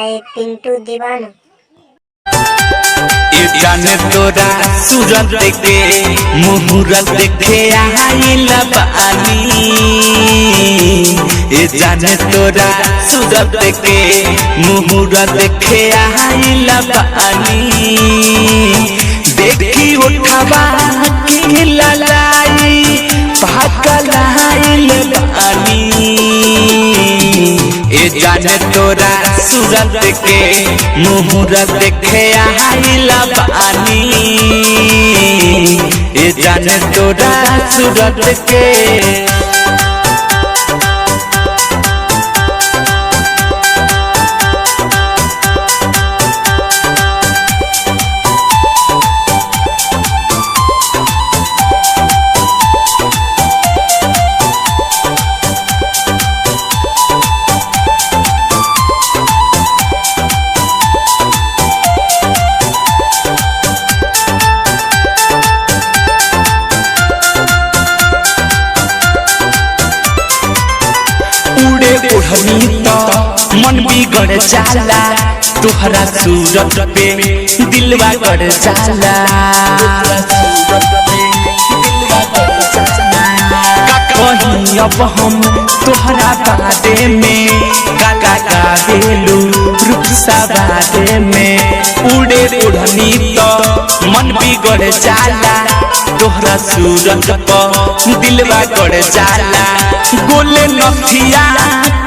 By Pintu दीवाना। जाने तोरा सूरत के मुहूर्त देखे आइल बानी। जाने तोरा सूरत के मुहूर्त देखे आइल बानी। देखी उठावा के ललाई पागल आइल बानी। जाने तोरा सूरत के मुहूर्त देखे आइल बानी। जाने तोरा सूरत के उड़नी तो मन बिगड़ जाला। तुहरा सूरत पे दिलवा गड़ जाला। कहीं अब हम तुहरा बारे में गागा गावेलू रूप सवारे में। उड़े उड़नी तो मन बिगड़ जाला। तोहरा सूरत पर दिलवा गड़ जाला। गोले नथिया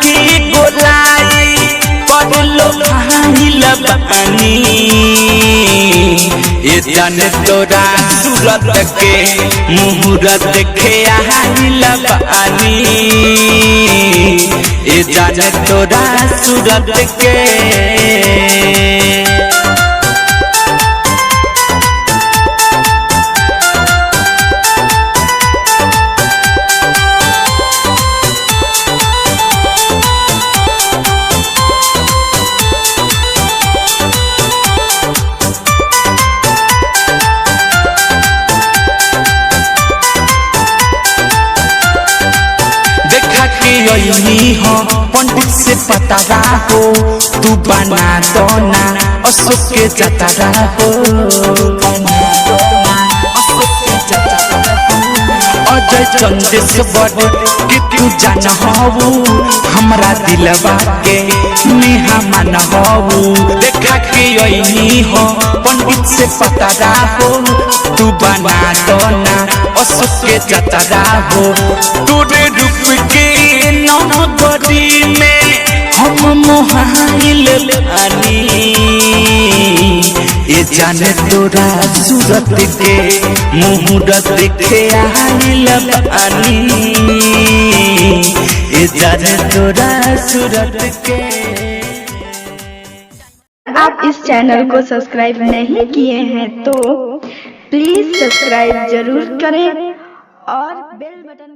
के गोलाई पगलो भाइल बानी। जाने तोरा सूरत के मुहूर्त देखे आइल बानी। जाने तोरा सूरत के हो पंडित से पता हो। तू बना दो ना अशोक के जतरा हो। अजय चंदेश्वर के तू जान हो। हमरा दिलवा के मेहमान हो। देखा के यही हो पंडित से पता हो। तू बना दो ना अशोक के जतरा हो। तोरे रूप के नगरी में हम मोहाइल बानी। जाने तोरा सूरत के मुहूर्त देखे आइल बानी। जाने तोरा सूरत के। आप इस चैनल को सब्सक्राइब नहीं किए हैं तो प्लीज सब्सक्राइब जरूर करें और बेल बटन